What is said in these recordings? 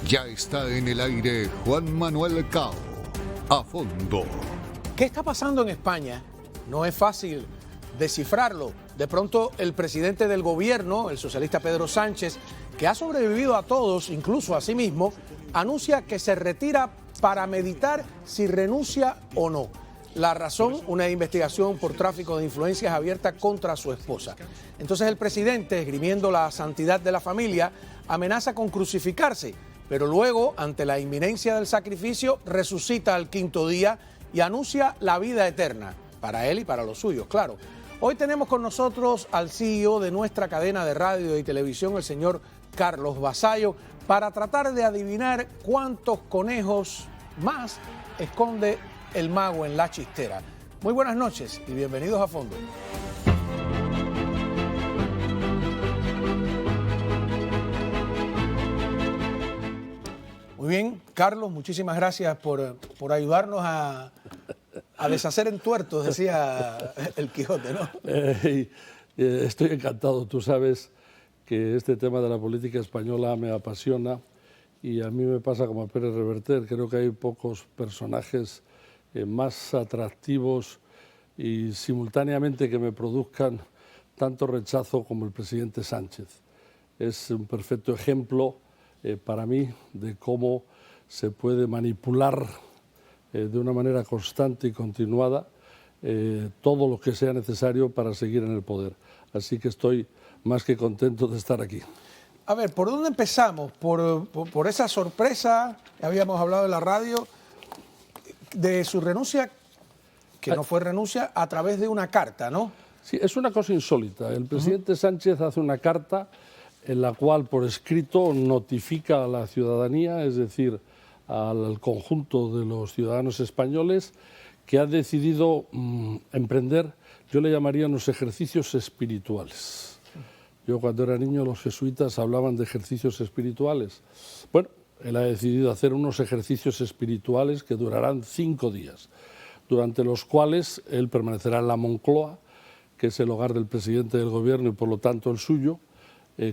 Ya está en el aire Juan Manuel Cao. A fondo. ¿Qué está pasando en España? No es fácil descifrarlo. De pronto el presidente del gobierno, el socialista Pedro Sánchez, que ha sobrevivido a todos, incluso a sí mismo, anuncia que se retira para meditar si renuncia o no. La razón, una investigación por tráfico de influencias abierta contra su esposa. Entonces el presidente, esgrimiendo la santidad de la familia, amenaza con crucificarse, pero luego, ante la inminencia del sacrificio, resucita al quinto día y anuncia la vida eterna, para él y para los suyos, claro. Hoy tenemos con nosotros al CEO de nuestra cadena de radio y televisión, el señor Carlos Vasallo, para tratar de adivinar cuántos conejos más esconde el mago en la chistera. Muy buenas noches y bienvenidos a Fondo. Muy bien, Carlos, muchísimas gracias por ayudarnos a deshacer entuertos, decía el Quijote, ¿no? Estoy encantado. Tú sabes que este tema de la política española me apasiona y a mí me pasa como a Pérez Reverter. Creo que hay pocos personajes más atractivos y simultáneamente que me produzcan tanto rechazo como el presidente Sánchez. Es un perfecto ejemplo para mí de cómo se puede manipular de una manera constante y continuada todo lo que sea necesario para seguir en el poder. Así que estoy más que contento de estar aquí. A ver, ¿por dónde empezamos? Por esa sorpresa, habíamos hablado en la radio, de su renuncia, que no fue renuncia, a través de una carta, ¿no? Sí, es una cosa insólita. El presidente Sánchez hace una carta en la cual por escrito notifica a la ciudadanía, es decir, al conjunto de los ciudadanos españoles, que ha decidido emprender, yo le llamaría unos ejercicios espirituales. Yo cuando era niño los jesuitas hablaban de ejercicios espirituales. Bueno, él ha decidido hacer unos ejercicios espirituales que durarán 5 días, durante los cuales él permanecerá en la Moncloa, que es el hogar del presidente del gobierno y por lo tanto el suyo,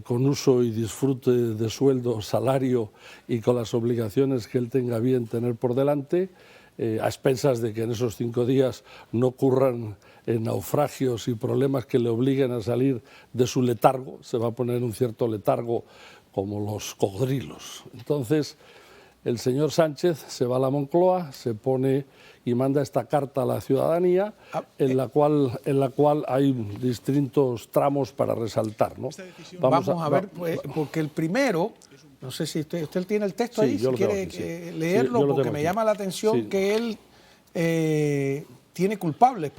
con uso y disfrute de sueldo, salario y con las obligaciones que él tenga bien tener por delante, a expensas de que en esos 5 días no ocurran naufragios y problemas que le obliguen a salir de su letargo. Se va a poner en un cierto letargo como los cocodrilos. Entonces, el señor Sánchez se va a la Moncloa, se pone y manda esta carta a la ciudadanía en la cual hay distintos tramos para resaltar, ¿no? Vamos a ver, pues, porque el primero, no sé si usted tiene el texto ahí, si quiere leerlo, porque me llama la atención que él tiene culpables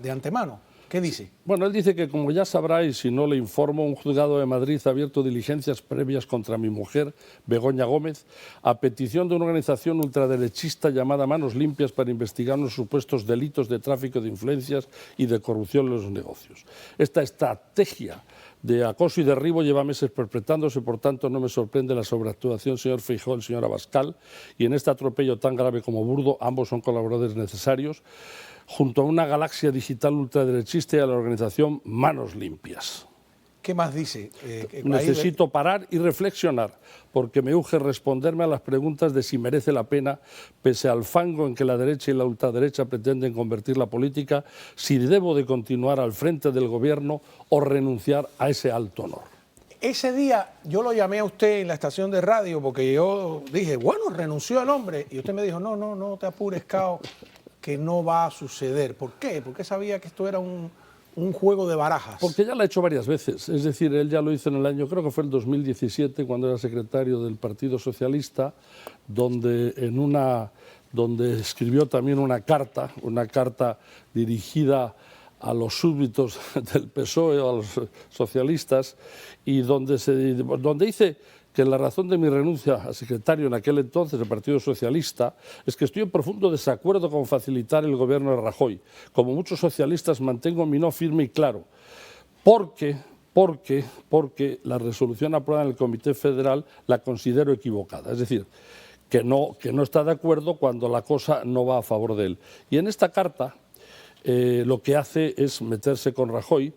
de antemano. ¿Qué dice? Bueno, él dice que, como ya sabrá, y si no le informo, un juzgado de Madrid ha abierto diligencias previas contra mi mujer, Begoña Gómez, a petición de una organización ultraderechista llamada Manos Limpias para investigar unos supuestos delitos de tráfico de influencias y de corrupción en los negocios. Esta estrategia de acoso y derribo lleva meses perpetrándose, por tanto no me sorprende la sobreactuación del señor Feijóo y el señor Abascal, y en este atropello tan grave como burdo, ambos son colaboradores necesarios, junto a una galaxia digital ultraderechista y a la organización Manos Limpias. ¿Qué más dice? Necesito parar y reflexionar, porque me urge responderme a las preguntas de si merece la pena, pese al fango en que la derecha y la ultraderecha pretenden convertir la política, si debo de continuar al frente del gobierno o renunciar a ese alto honor. Ese día yo lo llamé a usted en la estación de radio porque yo dije, bueno, renunció el hombre. Y usted me dijo, no te apures, Cao, que no va a suceder. ¿Por qué? Porque sabía que esto era un juego de barajas. Porque ya lo ha hecho varias veces. Es decir, él ya lo hizo en el año, creo que fue el 2017, cuando era secretario del Partido Socialista, donde escribió también una carta dirigida a los súbditos del PSOE, a los socialistas, y donde dice que la razón de mi renuncia a secretario en aquel entonces del Partido Socialista es que estoy en profundo desacuerdo con facilitar el gobierno de Rajoy. Como muchos socialistas mantengo mi no firme y claro, porque la resolución aprobada en el Comité Federal la considero equivocada. Es decir, que no está de acuerdo cuando la cosa no va a favor de él. Y en esta carta lo que hace es meterse con Rajoy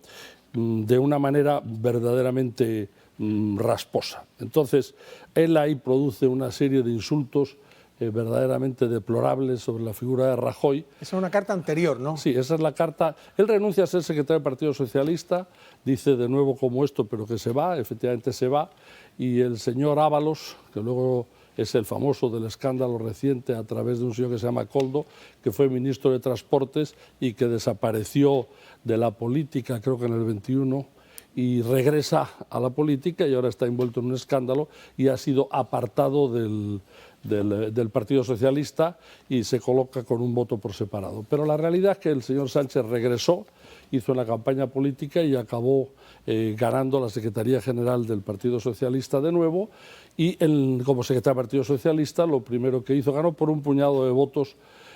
de una manera verdaderamente rasposa. Entonces, él ahí produce una serie de insultos verdaderamente deplorables sobre la figura de Rajoy. Esa es una carta anterior, ¿no? Sí, esa es la carta. Él renuncia a ser secretario del Partido Socialista, dice de nuevo como esto, pero que se va, efectivamente se va, y el señor Ábalos, que luego es el famoso del escándalo reciente a través de un señor que se llama Koldo, que fue ministro de Transportes y que desapareció de la política, creo que en el 21, y regresa a la política y ahora está envuelto en un escándalo y ha sido apartado del Partido Socialista y se coloca con un voto por separado. Pero la realidad es que el señor Sánchez regresó, hizo una campaña política y acabó ganando la Secretaría General del Partido Socialista de nuevo y como secretario del Partido Socialista lo primero que hizo, ganó por un puñado de votos,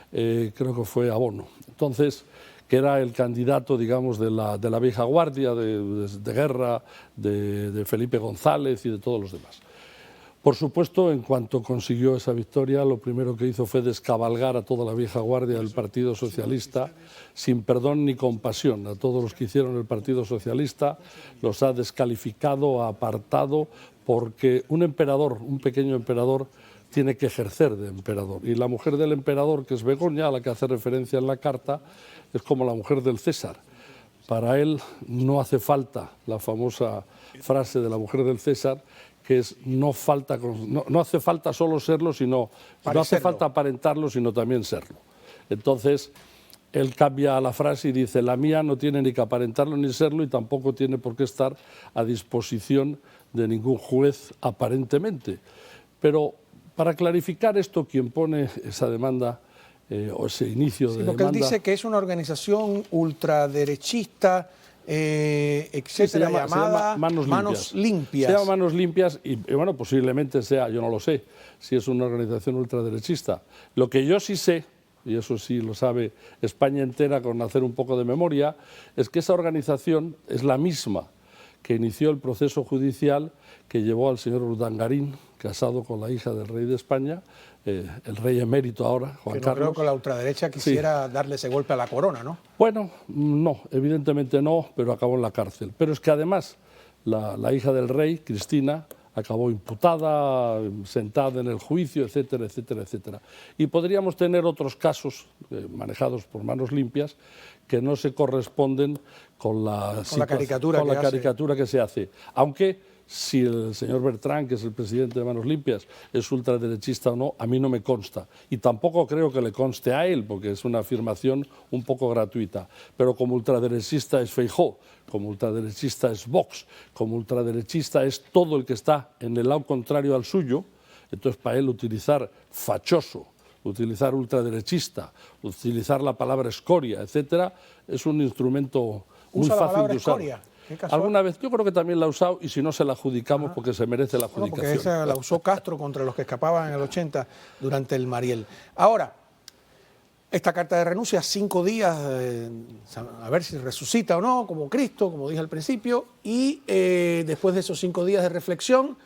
creo que fue a Bono. Entonces, que era el candidato, digamos, de la vieja guardia, de Guerra, de Felipe González y de todos los demás. Por supuesto, en cuanto consiguió esa victoria, lo primero que hizo fue descabalgar a toda la vieja guardia del Partido Socialista, sin perdón ni compasión. A todos los que hicieron el Partido Socialista los ha descalificado, ha apartado, porque un emperador, un pequeño emperador, tiene que ejercer de emperador. Y la mujer del emperador, que es Begoña, a la que hace referencia en la carta, es como la mujer del César. Para él no hace falta la famosa frase de la mujer del César, que es no hace falta solo serlo, sino no hace falta aparentarlo, sino también serlo. Entonces, él cambia la frase y dice, la mía no tiene ni que aparentarlo ni serlo y tampoco tiene por qué estar a disposición de ningún juez aparentemente. Pero para clarificar esto, quien pone esa demanda o ese inicio de demanda... Porque él dice que es una organización ultraderechista, etcétera, llamada Manos Limpias. Se llama Manos Limpias y bueno, posiblemente sea, yo no lo sé, si es una organización ultraderechista. Lo que yo sí sé, y eso sí lo sabe España entera con hacer un poco de memoria, es que esa organización es la misma que inició el proceso judicial que llevó al señor Urdangarín, casado con la hija del rey de España, el rey emérito ahora, Juan Carlos. Creo que la ultraderecha quisiera darle ese golpe a la corona, ¿no? Bueno, no, evidentemente no, pero acabó en la cárcel. Pero es que además la hija del rey, Cristina, acabó imputada, sentada en el juicio, etcétera, etcétera, etcétera. Y podríamos tener otros casos manejados por Manos Limpias que no se corresponden con la caricatura que se hace. Aunque si el señor Bertrán, que es el presidente de Manos Limpias, es ultraderechista o no, a mí no me consta. Y tampoco creo que le conste a él, porque es una afirmación un poco gratuita. Pero como ultraderechista es Feijóo, como ultraderechista es Vox, como ultraderechista es todo el que está en el lado contrario al suyo, entonces para él utilizar fachoso, utilizar ultraderechista, utilizar la palabra escoria, etcétera, es un instrumento muy fácil de usar. Escoria. Alguna vez, yo creo que también la ha usado y si no se la adjudicamos porque se merece la adjudicación. Porque esa la usó Castro contra los que escapaban en el 80 durante el Mariel. Ahora, esta carta de renuncia, 5 días, a ver si resucita o no, como Cristo, como dije al principio, y después de esos 5 días de reflexión,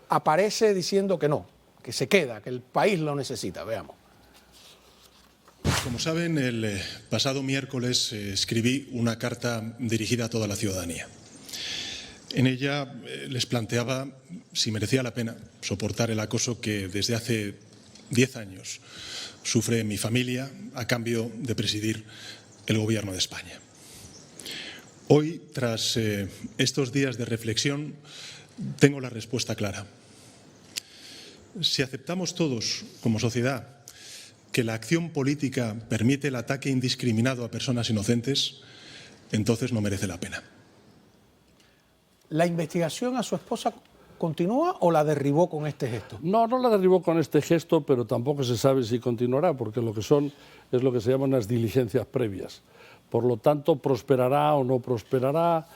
aparece diciendo que no, que se queda, que el país lo necesita. Veamos. Como saben, el pasado miércoles escribí una carta dirigida a toda la ciudadanía. En ella les planteaba si merecía la pena soportar el acoso que desde hace 10 años sufre mi familia a cambio de presidir el Gobierno de España. Hoy, tras estos días de reflexión, tengo la respuesta clara. Si aceptamos todos, como sociedad, que la acción política permite el ataque indiscriminado a personas inocentes, entonces no merece la pena. ¿La investigación a su esposa continúa o la derribó con este gesto? No, no la derribó con este gesto, pero tampoco se sabe si continuará, porque lo que son es lo que se llaman las diligencias previas. Por lo tanto, prosperará o no prosperará,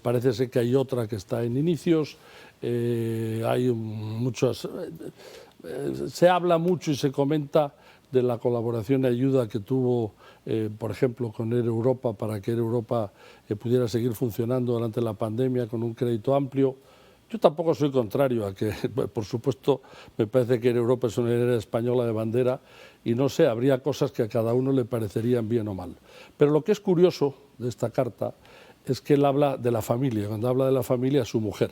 parece ser que hay otra que está en inicios, hay muchas... se habla mucho y se comenta de la colaboración y ayuda que tuvo, por ejemplo, con Air Europa para que Air Europa pudiera seguir funcionando durante la pandemia con un crédito amplio. Yo tampoco soy contrario a que, por supuesto, me parece que Air Europa es una aerolínea española de bandera y no sé, habría cosas que a cada uno le parecerían bien o mal. Pero lo que es curioso de esta carta es que él habla de la familia, cuando habla de la familia, su mujer.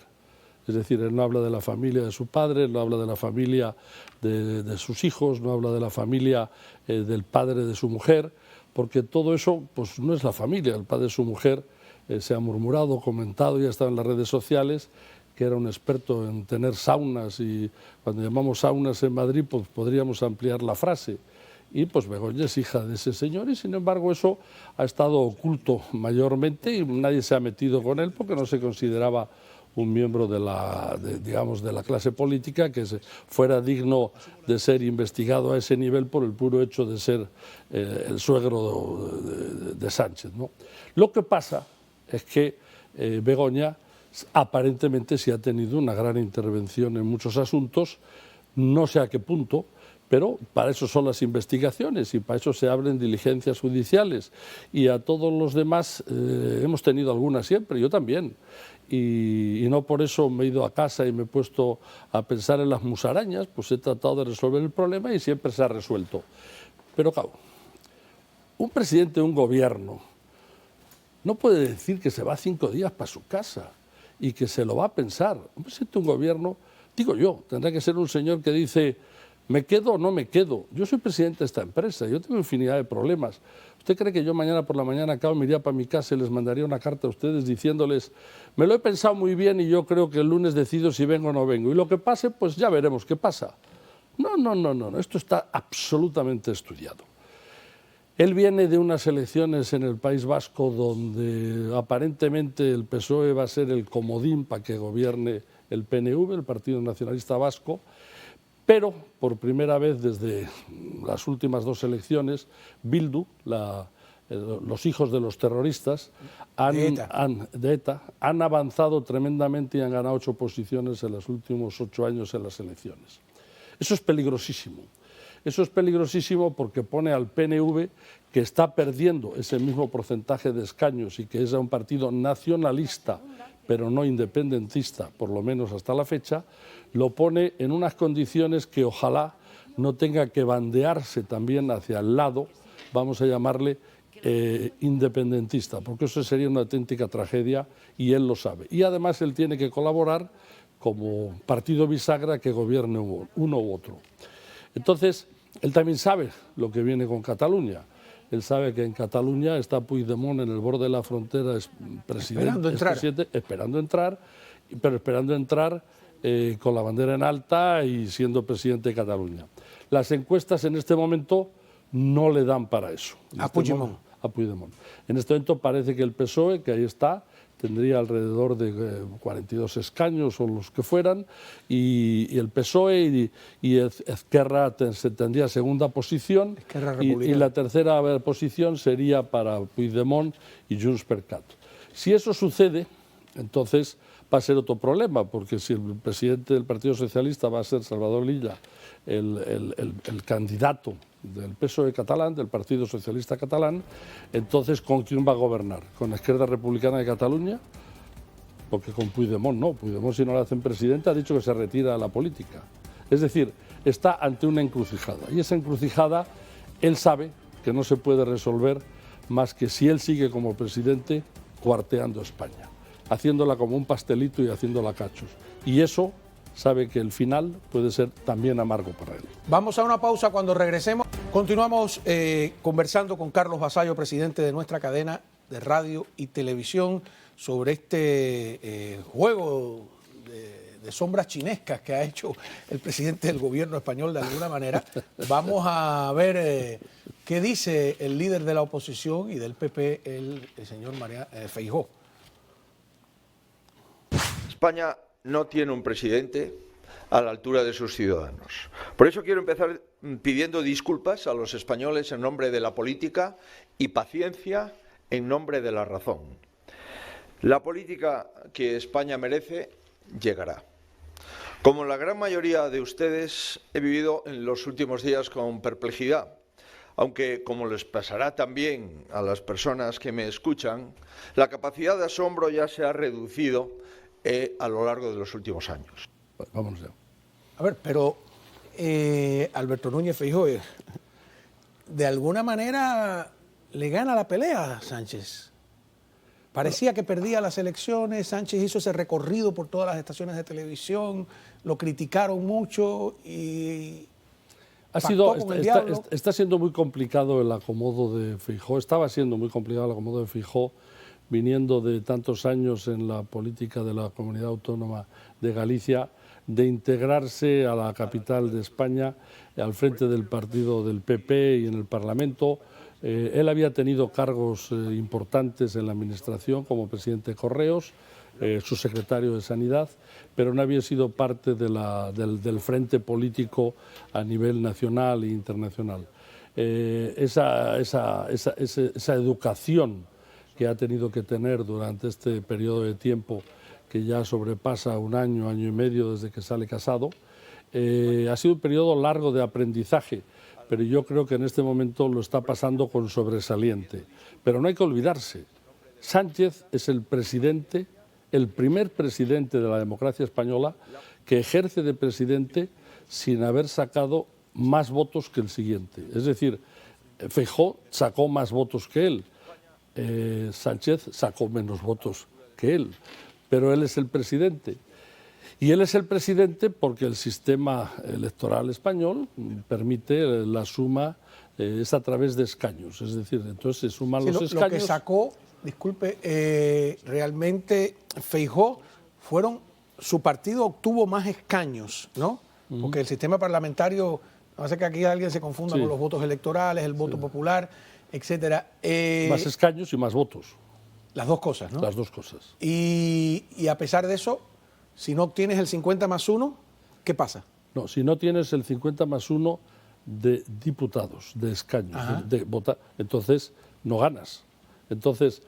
Es decir, él no habla de la familia de su padre, no habla de la familia de sus hijos, no habla de la familia del padre de su mujer, porque todo eso pues, no es la familia. El padre de su mujer se ha murmurado, comentado, ya está en las redes sociales, que era un experto en tener saunas, y cuando llamamos saunas en Madrid pues podríamos ampliar la frase. Y pues Begoña es hija de ese señor y sin embargo eso ha estado oculto mayormente y nadie se ha metido con él porque no se consideraba un miembro de la clase política que fuera digno de ser investigado a ese nivel por el puro hecho de ser el suegro de Sánchez, ¿no? Lo que pasa es que Begoña aparentemente sí ha tenido una gran intervención en muchos asuntos, no sé a qué punto, pero para eso son las investigaciones y para eso se abren diligencias judiciales. Y a todos los demás hemos tenido algunas siempre, yo también. Y no por eso me he ido a casa y me he puesto a pensar en las musarañas, pues he tratado de resolver el problema y siempre se ha resuelto. Pero claro, un presidente de un gobierno no puede decir que se va 5 días para su casa y que se lo va a pensar. Un presidente de un gobierno, digo yo, tendrá que ser un señor que dice: ¿me quedo o no me quedo? Yo soy presidente de esta empresa, yo tengo infinidad de problemas. ¿Usted cree que yo mañana por la mañana me iría para mi casa y les mandaría una carta a ustedes diciéndoles: me lo he pensado muy bien y yo creo que el lunes decido si vengo o no vengo? Y lo que pase, pues ya veremos qué pasa. No, esto está absolutamente estudiado. Él viene de unas elecciones en el País Vasco donde aparentemente el PSOE va a ser el comodín para que gobierne el PNV, el Partido Nacionalista Vasco, pero por primera vez desde las últimas 2 elecciones, Bildu, los hijos de los terroristas de ETA, han avanzado tremendamente y han ganado 8 posiciones en los últimos 8 años en las elecciones. Eso es peligrosísimo. Eso es peligrosísimo porque pone al PNV, que está perdiendo ese mismo porcentaje de escaños y que es un partido nacionalista, pero no independentista, por lo menos hasta la fecha, lo pone en unas condiciones que ojalá no tenga que bandearse también hacia el lado, vamos a llamarle independentista, porque eso sería una auténtica tragedia y él lo sabe. Y además él tiene que colaborar como partido bisagra que gobierne uno u otro. Entonces, él también sabe lo que viene con Cataluña. Él sabe que en Cataluña está Puigdemont en el borde de la frontera, es presidente, esperando entrar, pero esperando entrar con la bandera en alta y siendo presidente de Cataluña. Las encuestas en este momento no le dan para eso. A Puigdemont. En este momento parece que el PSOE, que ahí está, tendría alrededor de 42 escaños o los que fueran, y el PSOE y Esquerra tendría segunda posición, y la tercera posición sería para Puigdemont y Junts per Cat. Si eso sucede, entonces va a ser otro problema, porque si el presidente del Partido Socialista va a ser Salvador Illa, el candidato del PSOE catalán, del Partido Socialista catalán, entonces ¿con quién va a gobernar? ¿Con la Izquierda Republicana de Cataluña? Porque con Puigdemont no. Puigdemont, si no le hacen presidente, ha dicho que se retira de la política. Es decir, está ante una encrucijada. Y esa encrucijada, él sabe que no se puede resolver más que si él sigue como presidente cuarteando España, haciéndola como un pastelito y haciéndola cachos. Y eso sabe que el final puede ser también amargo para él. Vamos a una pausa. Cuando regresemos continuamos conversando con Carlos Vasallo, presidente de nuestra cadena de radio y televisión, sobre este juego de sombras chinescas que ha hecho el presidente del gobierno español de alguna manera. Vamos a ver qué dice el líder de la oposición y del PP, el señor Feijóo. España no tiene un presidente a la altura de sus ciudadanos. Por eso quiero empezar pidiendo disculpas a los españoles en nombre de la política y paciencia en nombre de la razón. La política que España merece llegará. Como la gran mayoría de ustedes, he vivido en los últimos días con perplejidad, aunque, como les pasará también a las personas que me escuchan, la capacidad de asombro ya se ha reducido a lo largo de los últimos años. Vamos ya. A ver, pero Alberto Núñez Feijóo, de alguna manera le gana la pelea a Sánchez. Parecía que perdía las elecciones, Sánchez hizo ese recorrido por todas las estaciones de televisión, lo criticaron mucho y está siendo muy complicado el acomodo de Feijóo, estaba siendo muy complicado el acomodo de Feijóo, viniendo de tantos años en la política de la Comunidad Autónoma de Galicia, de integrarse a la capital de España, al frente del partido del PP y en el Parlamento. Él había tenido cargos importantes en la administración como presidente de Correos, subsecretario de Sanidad, pero no había sido parte del frente político a nivel nacional e internacional. Esa educación que ha tenido que tener durante este periodo de tiempo, que ya sobrepasa un año, año y medio desde que sale casado, ha sido un periodo largo de aprendizaje, pero yo creo que en este momento lo está pasando con sobresaliente. Pero no hay que olvidarse, Sánchez es el presidente, el primer presidente de la democracia española que ejerce de presidente sin haber sacado más votos que el siguiente. Es decir, Feijóo sacó más votos que él, Sánchez sacó menos votos que él, pero él es el presidente. Y él es el presidente porque el sistema electoral español permite la suma, es a través de escaños, es decir, entonces se suman los escaños. Lo que sacó, disculpe, realmente Feijóo su partido obtuvo más escaños, ¿no? Porque el sistema parlamentario, no hace que aquí alguien se confunda con los votos electorales, el voto popular, etcétera. Más escaños y más votos. Las dos cosas, ¿no? Las dos cosas. Y a pesar de eso, si no obtienes el 50+1, ¿qué pasa? No, si no tienes el 50+1 de diputados, de escaños, de votar, entonces no ganas. Entonces,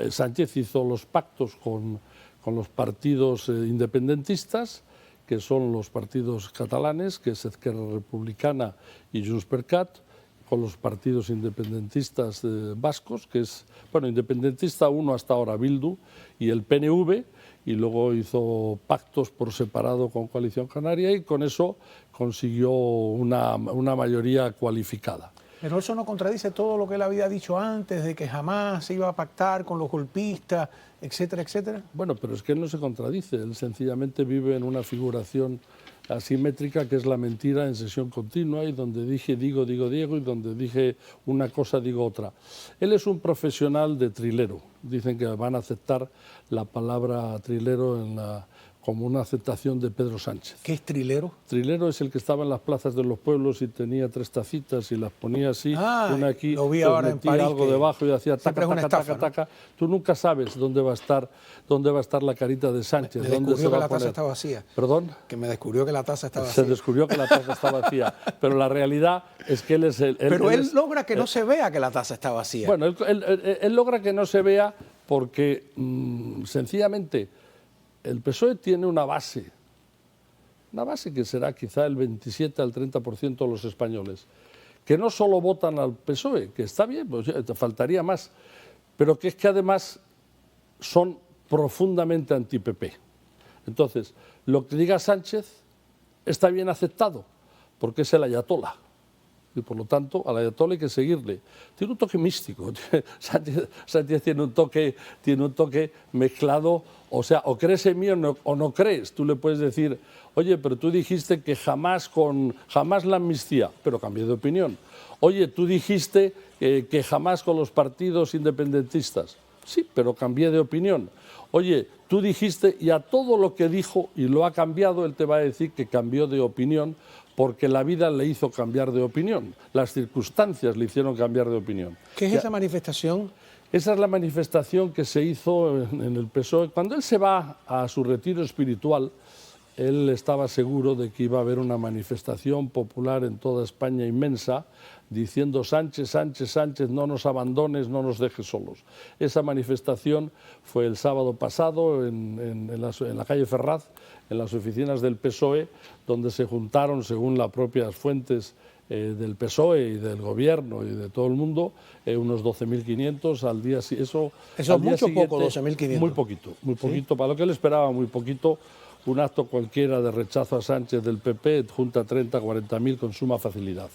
Sánchez hizo los pactos con los partidos independentistas, que son los partidos catalanes, que es Esquerra Republicana y Junts per Cat, con los partidos independentistas vascos, que es, bueno, independentista uno hasta ahora, Bildu, y el PNV, y luego hizo pactos por separado con Coalición Canaria y con eso consiguió una mayoría cualificada. Pero eso no contradice todo lo que él había dicho antes, de que jamás se iba a pactar con los golpistas, etcétera, etcétera. Bueno, pero es que él no se contradice, él sencillamente vive en una figuración asimétrica que es la mentira en sesión continua y donde digo, y donde dije una cosa, digo otra. Él es un profesional de trilero. Dicen que van a aceptar la palabra trilero como una aceptación de Pedro Sánchez. ¿Qué es trilero? Trilero es el que estaba en las plazas de los pueblos y tenía 3 tacitas y las ponía así, una aquí, lo vi ahora en París, algo debajo y hacía taca, taca. Tú nunca sabes dónde va a estar la carita de Sánchez. Me ¿Dónde descubrió se va que la a poner? taza está vacía. ¿Perdón? Que me descubrió que la taza está vacía. Se descubrió que la taza está vacía, pero la realidad es que él es el... Pero él logra que no se vea que la taza está vacía. Bueno, él logra que no se vea porque sencillamente el PSOE tiene una base que será quizá el 27 al 30% de los españoles, que no solo votan al PSOE, que está bien, pues te faltaría más, pero que es que además son profundamente anti-PP. Entonces, lo que diga Sánchez está bien aceptado, porque es el ayatolá. Y por lo tanto, al ayatolá hay que seguirle. Tiene un toque místico. Sánchez tiene un toque mezclado, o sea, o crees en mí o no crees. Tú le puedes decir, oye, pero tú dijiste que jamás la amnistía, pero cambié de opinión. Oye, tú dijiste que jamás con los partidos independentistas. Sí, pero cambié de opinión. Oye, tú dijiste, y a todo lo que dijo y lo ha cambiado, él te va a decir que cambió de opinión porque la vida le hizo cambiar de opinión. Las circunstancias le hicieron cambiar de opinión. ¿Qué es esa manifestación? Esa es la manifestación que se hizo en el PSOE. Cuando él se va a su retiro espiritual, él estaba seguro de que iba a haber una manifestación popular en toda España inmensa, diciendo Sánchez, Sánchez, Sánchez, no nos abandones, no nos dejes solos. Esa manifestación fue el sábado pasado en la calle Ferraz, en las oficinas del PSOE, donde se juntaron, según las propias fuentes del PSOE y del Gobierno y de todo el mundo, unos 12.500 al día. ¿Eso es mucho o poco, 12.500? Muy poquito, ¿Sí? Para lo que él esperaba, muy poquito. Un acto cualquiera de rechazo a Sánchez del PP junta 30, 40.000 con suma facilidad.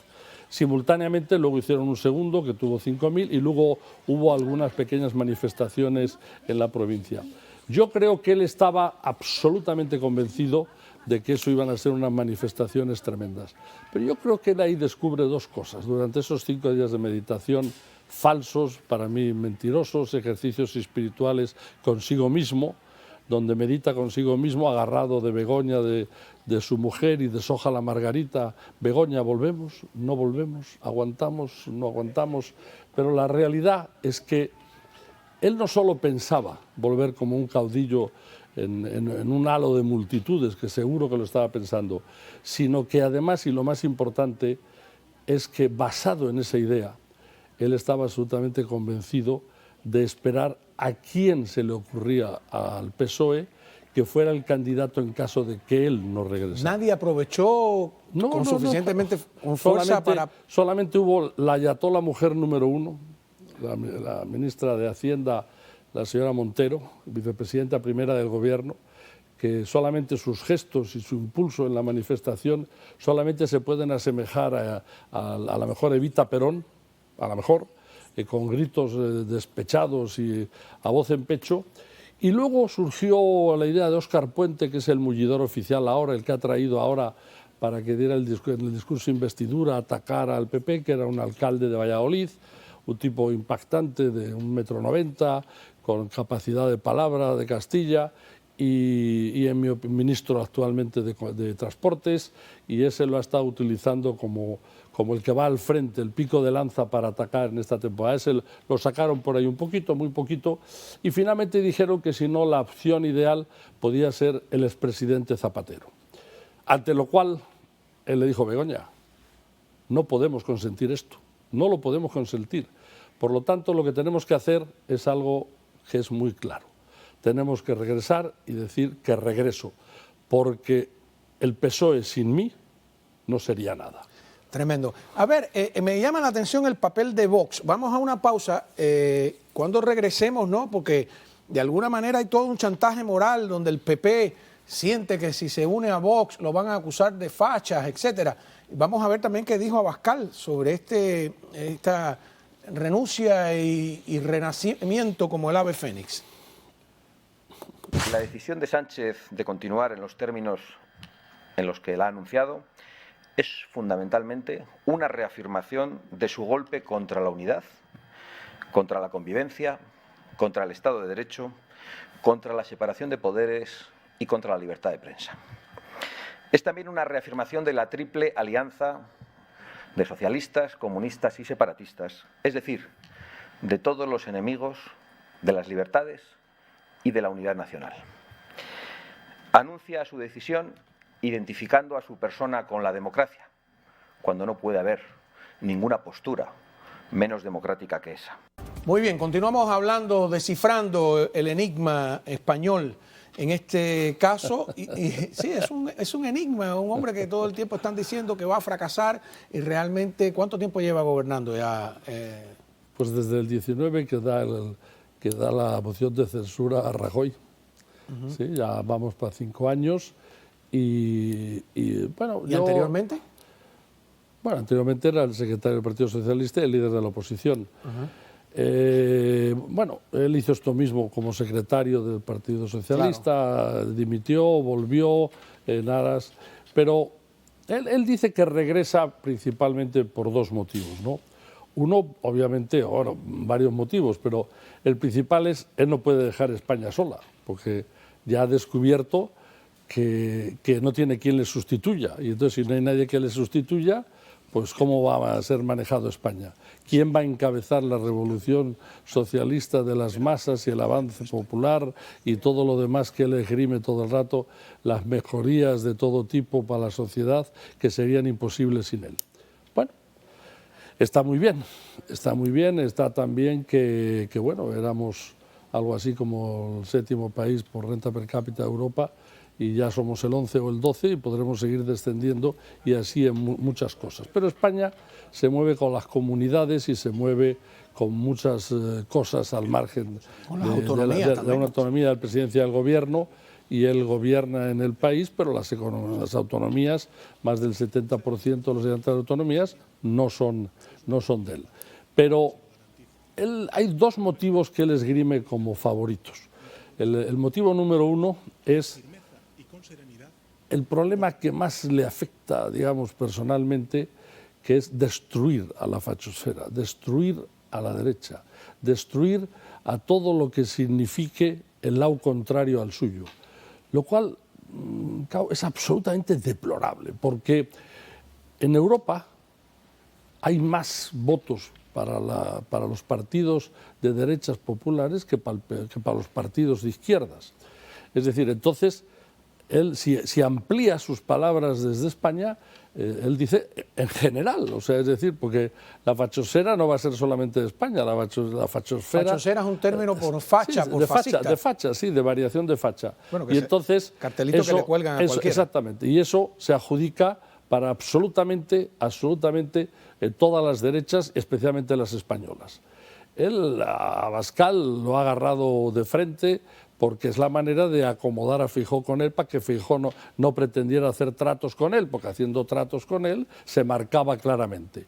Simultáneamente luego hicieron un segundo que tuvo 5.000 y luego hubo algunas pequeñas manifestaciones en la provincia. Yo creo que él estaba absolutamente convencido de que eso iban a ser unas manifestaciones tremendas. Pero yo creo que él ahí descubre dos cosas. Durante esos 5 días de meditación, falsos, para mí mentirosos, ejercicios espirituales consigo mismo, donde medita consigo mismo, agarrado de Begoña, de su mujer, y deshoja la margarita. Begoña, ¿volvemos? ¿No volvemos? ¿Aguantamos? ¿No aguantamos? Pero la realidad es que él no solo pensaba volver como un caudillo en un halo de multitudes, que seguro que lo estaba pensando, sino que además, y lo más importante, es que basado en esa idea, él estaba absolutamente convencido de esperar a quién se le ocurría al PSOE que fuera el candidato en caso de que él no regresara. Nadie aprovechó con suficientemente con fuerza para... Solamente hubo la ayatolá mujer número 1, la ministra de Hacienda, la señora Montero, vicepresidenta primera del gobierno, que solamente sus gestos y su impulso en la manifestación solamente se pueden asemejar a la mejor Evita Perón, a la mejor, con gritos despechados y a voz en pecho. Y luego surgió la idea de Óscar Puente, que es el mullidor oficial ahora, el que ha traído ahora para que diera el discurso de investidura, atacar al PP, que era un alcalde de Valladolid, un tipo impactante de 1,90 m, con capacidad de palabra de Castilla, y en mi ministro actualmente de Transportes, y ese lo ha estado utilizando como el que va al frente, el pico de lanza para atacar en esta temporada. Ese lo sacaron por ahí un poquito, muy poquito, y finalmente dijeron que si no, la opción ideal podía ser el expresidente Zapatero. Ante lo cual él le dijo: Begoña, no podemos consentir esto, no lo podemos consentir. Por lo tanto, lo que tenemos que hacer es algo que es muy claro. Tenemos que regresar y decir que regreso, porque el PSOE sin mí no sería nada. Tremendo. A ver, me llama la atención el papel de Vox. Vamos a una pausa. Cuando regresemos, ¿no? Porque de alguna manera hay todo un chantaje moral donde el PP siente que si se une a Vox lo van a acusar de fachas, etcétera. Vamos a ver también qué dijo Abascal sobre esta renuncia y renacimiento como el ave fénix. La decisión de Sánchez de continuar en los términos en los que la ha anunciado es fundamentalmente una reafirmación de su golpe contra la unidad, contra la convivencia, contra el Estado de Derecho, contra la separación de poderes y contra la libertad de prensa. Es también una reafirmación de la triple alianza de socialistas, comunistas y separatistas, es decir, de todos los enemigos de las libertades y de la unidad nacional. Anuncia su decisión identificando a su persona con la democracia, cuando no puede haber ninguna postura menos democrática que esa. Muy bien, continuamos hablando, descifrando el enigma español en este caso. Y sí, es un enigma, un hombre que todo el tiempo están diciendo que va a fracasar, y realmente, ¿cuánto tiempo lleva gobernando ya? Pues desde el 19 que da la moción de censura a Rajoy. Sí, ya vamos para 5 años. Y bueno, ¿Y anteriormente? Bueno, anteriormente era el secretario del Partido Socialista y el líder de la oposición. Bueno, él hizo esto mismo como secretario del Partido Socialista, claro. Dimitió, volvió en aras, pero él dice que regresa principalmente por 2 motivos, ¿no? Uno, obviamente, bueno, varios motivos, pero el principal es él no puede dejar España sola, porque ya ha descubierto que no tiene quien le sustituya, y entonces si no hay nadie que le sustituya, pues ¿cómo va a ser manejado España? ¿Quién va a encabezar la revolución socialista de las masas y el avance popular y todo lo demás que él esgrime todo el rato, las mejorías de todo tipo para la sociedad que serían imposibles sin él? Bueno, está muy bien, está también que bueno, éramos algo así como el 7º país por renta per cápita de Europa, y ya somos el 11 o el 12 y podremos seguir descendiendo, y así en muchas cosas. Pero España se mueve con las comunidades y se mueve con muchas cosas al margen de una autonomía de la presidencia del gobierno, y él gobierna en el país, pero las autonomías, más del 70% de los habitantes de autonomías, no son de él. Pero hay dos motivos que él esgrime como favoritos. El motivo número uno es el problema que más le afecta, digamos, personalmente, que es destruir a la fachosfera, destruir a la derecha, destruir a todo lo que signifique el lado contrario al suyo, lo cual es absolutamente deplorable, porque en Europa hay más votos para los partidos de derechas populares que para los partidos de izquierdas. Es decir, entonces, él, si amplía sus palabras desde España, él dice en general, o sea, es decir, porque la fachosfera no va a ser solamente de España, la fachosfera... Fachosfera es un término por facha, sí, por fascista. De facha, sí, de variación de facha. Bueno, que y entonces... cartelito que le cuelgan a cualquiera. Exactamente, y eso se adjudica para absolutamente todas las derechas, especialmente las españolas. Él, a Abascal, lo ha agarrado de frente porque es la manera de acomodar a Feijóo con él para que Feijóo no pretendiera hacer tratos con él, porque haciendo tratos con él se marcaba claramente.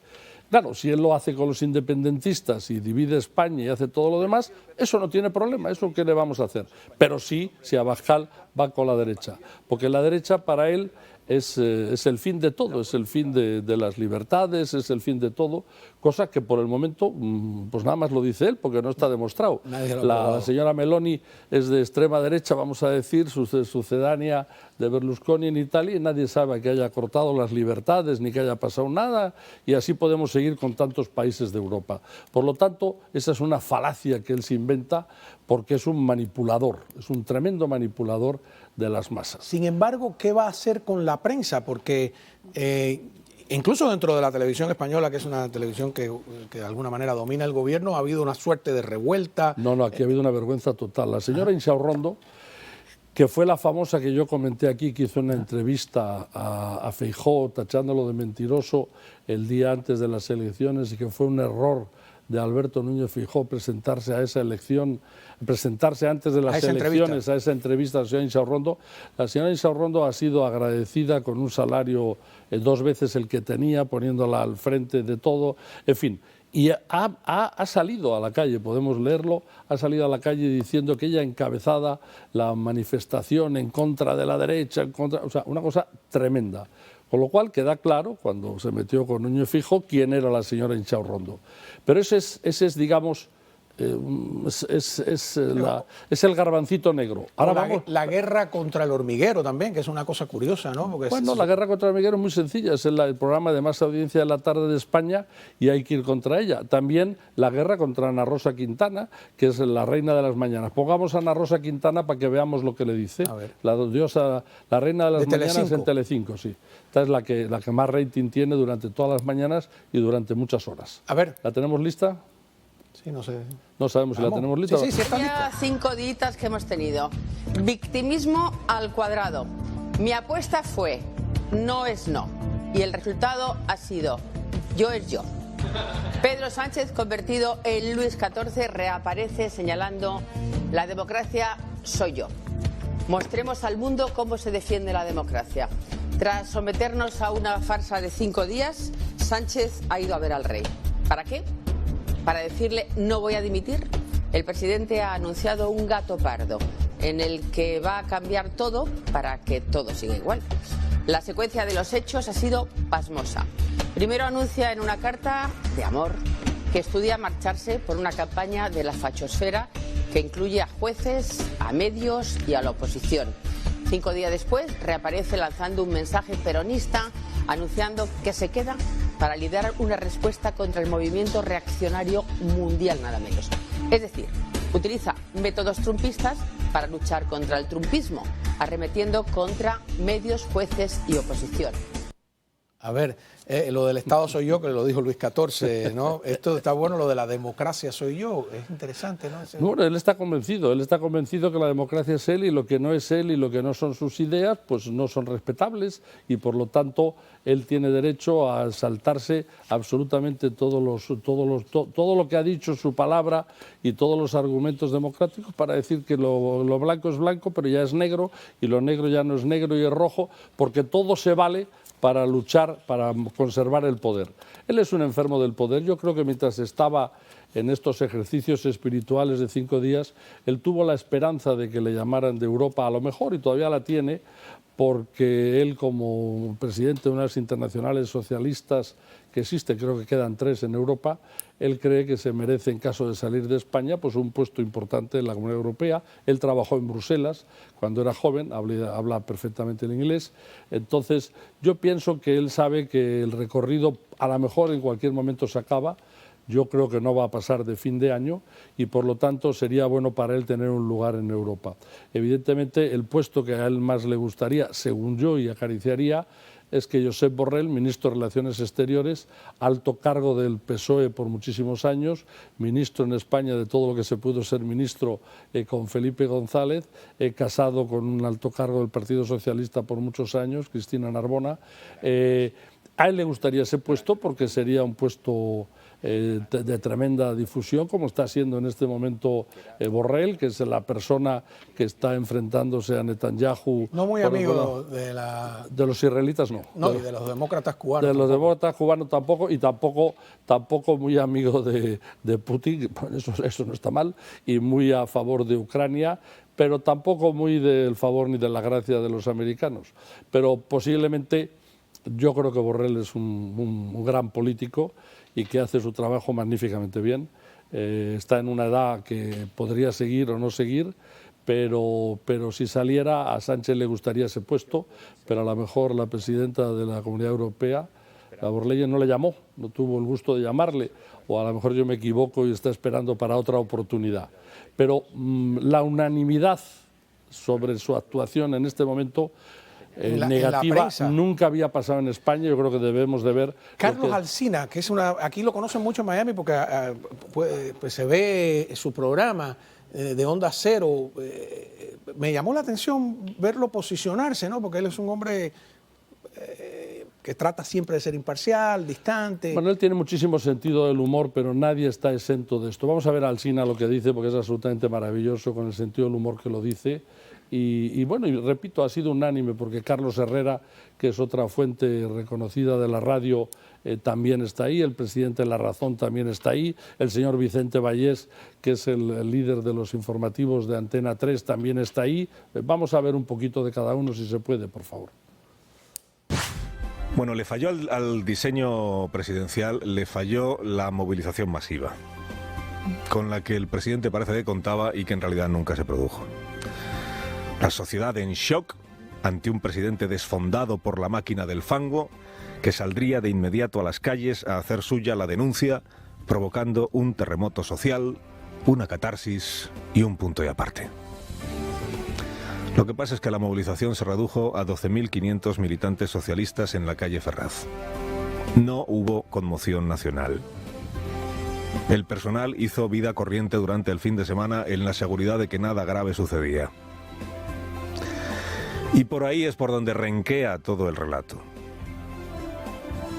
Claro, si él lo hace con los independentistas y divide España y hace todo lo demás, eso no tiene problema, eso ¿qué le vamos a hacer? Pero sí, si Abascal va con la derecha, porque la derecha para él es el fin de todo, es el fin de las libertades, es el fin de todo, cosa que por el momento pues nada más lo dice él, porque no está demostrado. La señora Meloni es de extrema derecha, vamos a decir, sucedánea de Berlusconi en Italia, y nadie sabe que haya cortado las libertades ni que haya pasado nada, y así podemos seguir con tantos países de Europa. Por lo tanto, esa es una falacia que él se inventa, porque es un manipulador, es un tremendo manipulador de las masas. Sin embargo, ¿qué va a hacer con la prensa? Porque incluso dentro de la televisión española, que es una televisión que de alguna manera domina el gobierno, ha habido una suerte de revuelta. No, aquí ha habido una vergüenza total. La señora Insaurrondo, que fue la famosa que yo comenté aquí, que hizo una entrevista a Feijóo tachándolo de mentiroso el día antes de las elecciones, y que fue un error de Alberto Núñez Feijóo presentarse a esa elección, presentarse antes de las elecciones a esa entrevista a la señora Insaurrondo. La señora Insaurrondo ha sido agradecida con un salario 2 veces el que tenía, poniéndola al frente de todo, en fin. Y ha salido a la calle, podemos leerlo, ha salido a la calle diciendo que ella encabezada la manifestación en contra de la derecha, o sea, una cosa tremenda. Con lo cual queda claro, cuando se metió con Núñez Feijóo, quién era la señora Insaurrondo. Pero ese es digamos, es el garbancito negro. Ahora la guerra contra el hormiguero también, que es una cosa curiosa, ¿no? Porque bueno, la guerra contra el hormiguero es muy sencilla, es el programa de más audiencia de la tarde de España y hay que ir contra ella. También la guerra contra Ana Rosa Quintana, que es la reina de las mañanas. Pongamos a Ana Rosa Quintana para que veamos lo que le dice. La diosa, la reina de las mañanas Telecinco. En Telecinco, sí. Esta es la que más rating tiene durante todas las mañanas y durante muchas horas. A ver. ¿La tenemos lista? Sí, no sé. No sabemos si la tenemos lista. Sí, está lista. 5 días que hemos tenido. Victimismo al cuadrado. Mi apuesta fue no es no. Y el resultado ha sido yo es yo. Pedro Sánchez, convertido en Luis XIV, reaparece señalando la democracia soy yo. Mostremos al mundo cómo se defiende la democracia. Tras someternos a una farsa de 5 días, Sánchez ha ido a ver al rey. ¿Para qué? Para decirle no voy a dimitir. El presidente ha anunciado un gato pardo en el que va a cambiar todo para que todo siga igual. La secuencia de los hechos ha sido pasmosa. Primero anuncia en una carta de amor que estudia marcharse por una campaña de la fachosfera que incluye a jueces, a medios y a la oposición. 5 días después reaparece lanzando un mensaje peronista anunciando que se queda para liderar una respuesta contra el movimiento reaccionario mundial, nada menos. Es decir, utiliza métodos trumpistas para luchar contra el trumpismo, arremetiendo contra medios, jueces y oposición. A ver, lo del Estado soy yo, que lo dijo Luis XIV, ¿no? Esto está bueno, lo de la democracia soy yo, es interesante, ¿no? Bueno, él está convencido que la democracia es él y lo que no es él y lo que no son sus ideas, pues no son respetables y por lo tanto él tiene derecho a saltarse absolutamente todo lo que ha dicho, su palabra y todos los argumentos democráticos para decir que lo blanco es blanco, pero ya es negro y lo negro ya no es negro y es rojo, porque todo se vale para luchar, para conservar el poder. Él es un enfermo del poder. Yo creo que mientras estaba en estos ejercicios espirituales de 5 días, él tuvo la esperanza de que le llamaran de Europa, a lo mejor, y todavía la tiene, porque él, como presidente de unas internacionales socialistas que existen, creo que quedan 3 en Europa, él cree que se merece, en caso de salir de España, pues un puesto importante en la Comunidad Europea. Él trabajó en Bruselas cuando era joven, habla perfectamente el inglés. Entonces, yo pienso que él sabe que el recorrido, a lo mejor en cualquier momento se acaba. Yo creo que no va a pasar de fin de año y por lo tanto sería bueno para él tener un lugar en Europa. Evidentemente el puesto que a él más le gustaría, según yo, y acariciaría, es que Josep Borrell, ministro de Relaciones Exteriores, alto cargo del PSOE por muchísimos años, ministro en España de todo lo que se pudo ser ministro con Felipe González, casado con un alto cargo del Partido Socialista por muchos años, Cristina Narbona. A él le gustaría ese puesto porque sería un puesto de tremenda difusión, como está siendo en este momento Borrell, que es la persona que está enfrentándose a Netanyahu. No muy amigo de los israelitas, no. No, y de los demócratas cubanos. De los demócratas cubanos tampoco, y tampoco muy amigo de Putin, eso no está mal, y muy a favor de Ucrania, pero tampoco muy del favor ni de la gracia de los americanos. Pero posiblemente yo creo que Borrell es un gran político y que hace su trabajo magníficamente bien. Está en una edad que podría seguir o no seguir, pero si saliera, a Sánchez le gustaría ese puesto, pero a lo mejor la presidenta de la Comunidad Europea, la von der Leyen, no le llamó, no tuvo el gusto de llamarle, o a lo mejor yo me equivoco y está esperando para otra oportunidad. Pero la unanimidad sobre su actuación en este mommomento negativa nunca había pasado en España. Yo creo que debemos de ver. Carlos Alsina, que es aquí lo conocen mucho en Miami porque pues se ve su programa de Onda Cero. Me llamó la atención verlo posicionarse, ¿no? Porque él es un hombre que trata siempre de ser imparcial, distante. Bueno, él tiene muchísimo sentido del humor, pero nadie está exento de esto. Vamos a ver a Alsina lo que dice, porque es absolutamente maravilloso con el sentido del humor que lo dice. Y bueno, y repito, ha sido unánime porque Carlos Herrera, que es otra fuente reconocida de la radio, también está ahí, el presidente de La Razón también está ahí, el señor Vicente Vallés, que es el líder de los informativos de Antena 3, también está ahí. Vamos a ver un poquito de cada uno, si se puede, por favor. Bueno, le falló al diseño presidencial, le falló la movilización masiva, con la que el presidente parece que contaba y que en realidad nunca se produjo. La sociedad en shock ante un presidente desfondado por la máquina del fango que saldría de inmediato a las calles a hacer suya la denuncia, provocando un terremoto social, una catarsis y un punto y aparte. Lo que pasa es que la movilización se redujo a 12.500 militantes socialistas en la calle Ferraz. No hubo conmoción nacional. El personal hizo vida corriente durante el fin de semana en la seguridad de que nada grave sucedía. Y por ahí es por donde renquea todo el relato.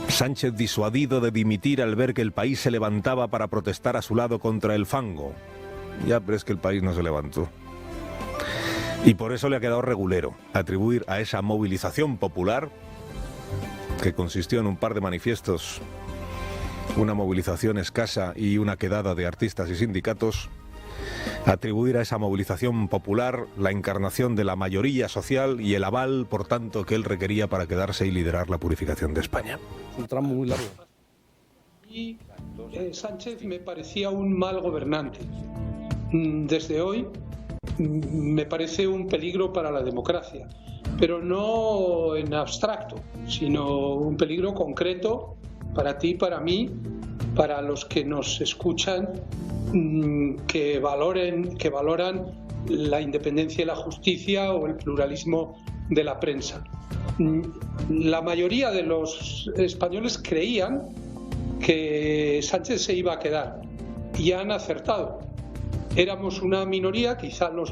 Sánchez disuadido de dimitir al ver que el país se levantaba para protestar a su lado contra el fango. Ya, pero es que el país no se levantó. Y por eso le ha quedado regulero atribuir a esa movilización popular, que consistió en un par de manifiestos, una movilización escasa y una quedada de artistas y sindicatos, atribuir a esa movilización popular la encarnación de la mayoría social y el aval, por tanto, que él requería para quedarse y liderar la purificación de España. Un tramo muy largo. Y Sánchez me parecía un mal gobernante. Desde hoy me parece un peligro para la democracia, pero no en abstracto, sino un peligro concreto para ti, para mí, para los que nos escuchan, que valoran la independencia y la justicia o el pluralismo de la prensa. la mayoría de los españoles creían que Sánchez se iba a quedar y han acertado. Éramos una minoría, quizá los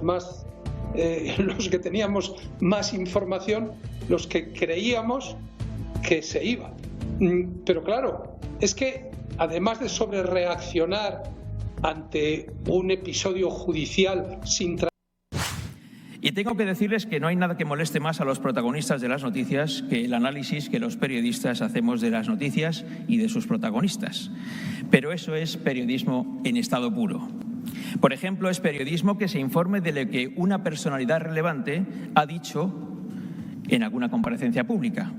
que teníamos más información, los que creíamos que se iba. Pero claro, es que además de sobrereaccionar ante un episodio judicial sin Y tengo que decirles que no hay nada que moleste más a los protagonistas de las noticias que el análisis que los periodistas hacemos de las noticias y de sus protagonistas. Pero eso es periodismo en estado puro. Por ejemplo, es periodismo que se informe de lo que una personalidad relevante ha dicho en alguna comparecencia pública.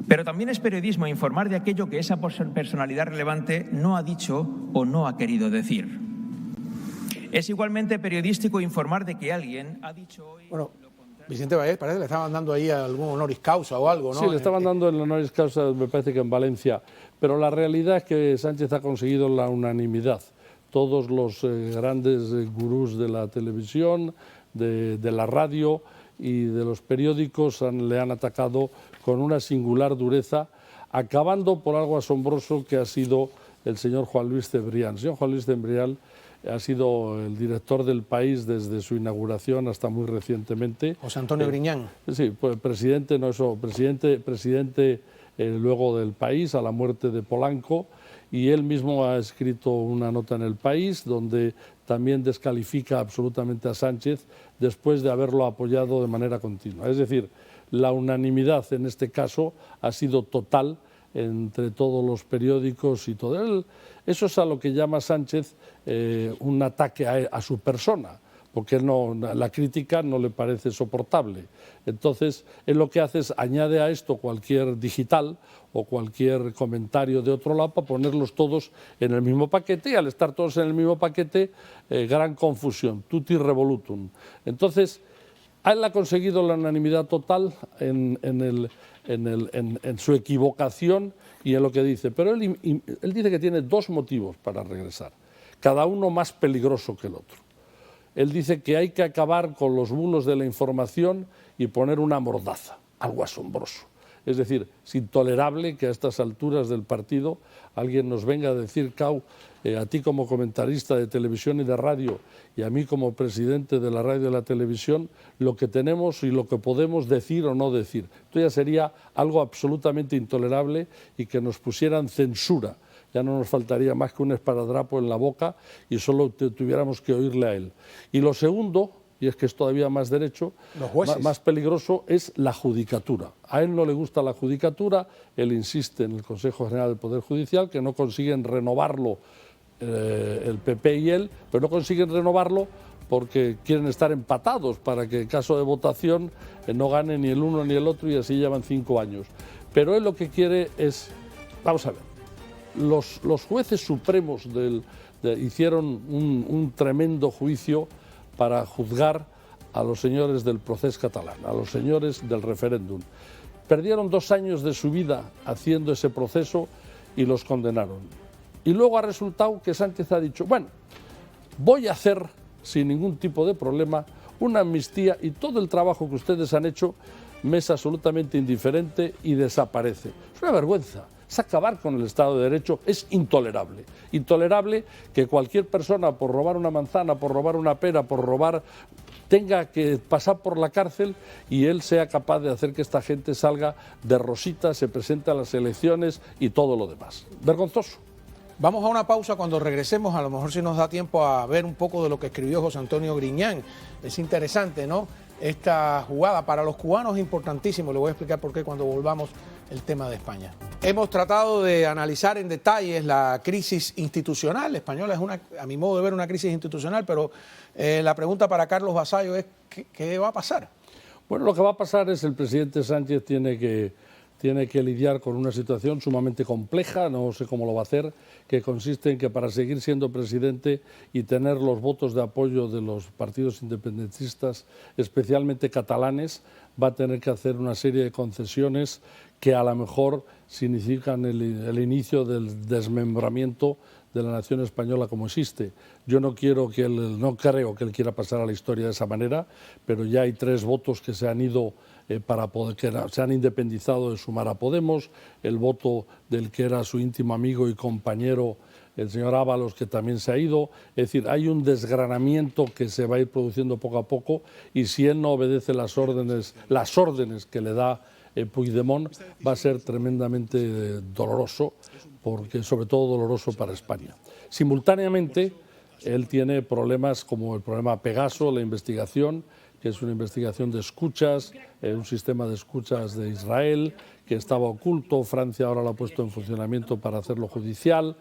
Pero también es periodismo informar de aquello que esa personalidad relevante no ha dicho o no ha querido decir. Es igualmente periodístico informar de que alguien ha dicho hoy... Bueno, Vicente Vallés, parece que le estaban dando ahí algún honoris causa o algo, ¿no? Sí, le estaban dando el honoris causa, me parece que en Valencia. Pero la realidad es que Sánchez ha conseguido la unanimidad. Todos los grandes gurús de la televisión, de la radio y de los periódicos le han atacado con una singular dureza, acabando por algo asombroso que ha sido el señor Juan Luis Cebrián. El señor Juan Luis Cebrián ha sido el director del País desde su inauguración hasta muy recientemente. José Antonio Griñán. Sí, pues presidente luego del País, a la muerte de Polanco, y él mismo ha escrito una nota en El País donde también descalifica absolutamente a Sánchez después de haberlo apoyado de manera continua. Es decir, la unanimidad en este caso ha sido total entre todos los periódicos y todo. Eso es a lo que llama Sánchez un ataque a su persona, porque la crítica no le parece soportable. Entonces, él lo que hace es añade a esto cualquier digital o cualquier comentario de otro lado para ponerlos todos en el mismo paquete, y al estar todos en el mismo paquete, gran confusión, tutti revolutum. Entonces, él ha conseguido la unanimidad total en su equivocación y en lo que dice. Pero él dice que tiene dos motivos para regresar, cada uno más peligroso que el otro. Él dice que hay que acabar con los bulos de la información y poner una mordaza, algo asombroso. Es decir, es intolerable que a estas alturas del partido alguien nos venga a decir, Cao, a ti como comentarista de televisión y de radio y a mí como presidente de la radio y de la televisión, lo que tenemos y lo que podemos decir o no decir. Esto ya sería algo absolutamente intolerable y que nos pusieran censura. Ya no nos faltaría más que un esparadrapo en la boca y solo tuviéramos que oírle a él. Y lo segundo, y es que es todavía más derecho, más peligroso, es la judicatura. A él no le gusta la judicatura, él insiste en el Consejo General del Poder Judicial, que no consiguen renovarlo el PP y él, pero no consiguen renovarlo porque quieren estar empatados para que en caso de votación no gane ni el uno ni el otro, y así llevan 5 años. Pero él lo que quiere es, vamos a ver, los jueces supremos hicieron un tremendo juicio para juzgar a los señores del procés catalán, a los señores del referéndum. Perdieron 2 años de su vida haciendo ese proceso y los condenaron. Y luego ha resultado que Sánchez ha dicho, bueno, voy a hacer sin ningún tipo de problema una amnistía y todo el trabajo que ustedes han hecho me es absolutamente indiferente y desaparece. Es una vergüenza. Es acabar con el Estado de Derecho, es intolerable. Intolerable que cualquier persona por robar una manzana, por robar una pera, por robar, tenga que pasar por la cárcel y él sea capaz de hacer que esta gente salga de rosita, se presente a las elecciones y todo lo demás. Vergonzoso. Vamos a una pausa. Cuando regresemos, a lo mejor si nos da tiempo a ver un poco de lo que escribió José Antonio Griñán. Es interesante, ¿no? Esta jugada para los cubanos es importantísimo. Le voy a explicar por qué cuando volvamos el tema de España. Hemos tratado de analizar en detalles la crisis institucional española. Es a mi modo de ver, una crisis institucional, pero la pregunta para Carlos Vasallo es ¿qué va a pasar? Bueno, lo que va a pasar es el presidente Sánchez tiene que lidiar con una situación sumamente compleja, no sé cómo lo va a hacer, que consiste en que para seguir siendo presidente y tener los votos de apoyo de los partidos independentistas, especialmente catalanes, va a tener que hacer una serie de concesiones que a lo mejor significan el inicio del desmembramiento de la nación española como existe. Yo no creo que él quiera pasar a la historia de esa manera, pero ya hay 3 votos que se han ido para poder que se han independizado de Sumar a Podemos, el voto del que era su íntimo amigo y compañero, el señor Ábalos, que también se ha ido. Es decir, hay un desgranamiento que se va a ir produciendo poco a poco, y si él no obedece las órdenes que le da Puigdemont, va a ser tremendamente doloroso, porque sobre todo doloroso para España. Simultáneamente, él tiene problemas como el problema Pegaso, la investigación, que es una investigación de escuchas, un sistema de escuchas de Israel que estaba oculto. Francia ahora lo ha puesto en funcionamiento para hacerlo judicial,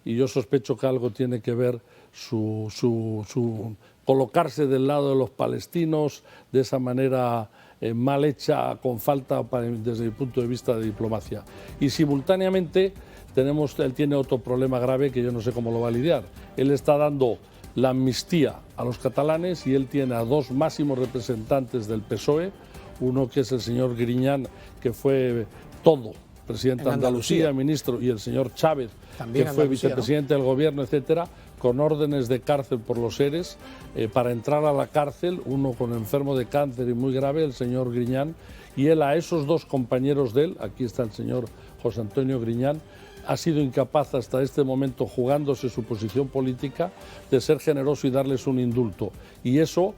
y yo sospecho que algo tiene que ver su colocarse del lado de los palestinos de esa manera mal hecha, con falta, desde mi punto de vista, de diplomacia. Y simultáneamente él tiene otro problema grave que yo no sé cómo lo va a lidiar. Él está dando la amnistía a los catalanes, y él tiene a dos máximos representantes del PSOE, uno que es el señor Griñán, que fue todo, presidente de Andalucía, ministro, y el señor Chávez, también que fue vicepresidente del gobierno, etcétera, con órdenes de cárcel por los ERES, para entrar a la cárcel, uno con enfermo de cáncer y muy grave, el señor Griñán, y él a esos dos compañeros de él, aquí está el señor José Antonio Griñán, ha sido incapaz hasta este momento, jugándose su posición política, de ser generoso y darles un indulto. Y eso,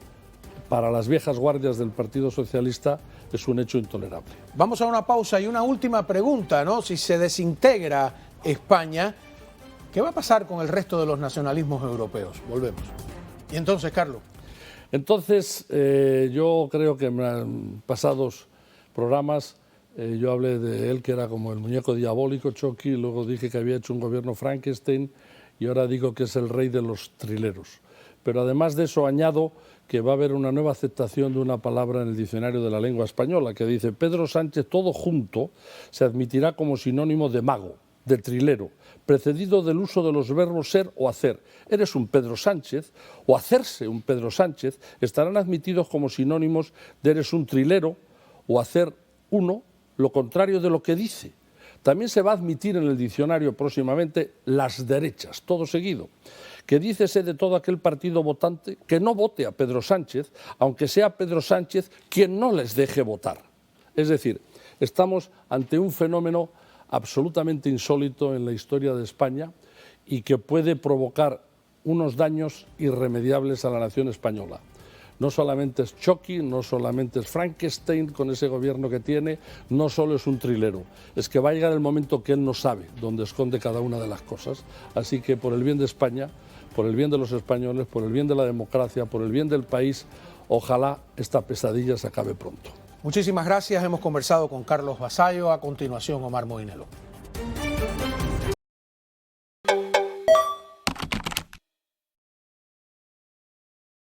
para las viejas guardias del Partido Socialista, es un hecho intolerable. Vamos a una pausa y una última pregunta, ¿no? Si se desintegra España, ¿qué va a pasar con el resto de los nacionalismos europeos? Volvemos. Y entonces, Carlos. Entonces, yo creo que en pasados programas yo hablé de él, que era como el muñeco diabólico, Chucky, luego dije que había hecho un gobierno Frankenstein, y ahora digo que es el rey de los trileros. Pero además de eso añado que va a haber una nueva aceptación de una palabra en el diccionario de la lengua española, que dice: Pedro Sánchez, todo junto, se admitirá como sinónimo de mago, de trilero, precedido del uso de los verbos ser o hacer. Eres un Pedro Sánchez, o hacerse un Pedro Sánchez, estarán admitidos como sinónimos de eres un trilero, o hacer uno lo contrario de lo que dice. También se va a admitir en el diccionario próximamente las derechas, todo seguido, que dícese de todo aquel partido votante que no vote a Pedro Sánchez, aunque sea Pedro Sánchez quien no les deje votar. Es decir, estamos ante un fenómeno absolutamente insólito en la historia de España, y que puede provocar unos daños irremediables a la nación española. No solamente es Chucky, no solamente es Frankenstein con ese gobierno que tiene, no solo es un trilero, es que va a llegar el momento que él no sabe dónde esconde cada una de las cosas. Así que, por el bien de España, por el bien de los españoles, por el bien de la democracia, por el bien del país, ojalá esta pesadilla se acabe pronto. Muchísimas gracias. Hemos conversado con Carlos Vasallo. A continuación, Omar Moinelo.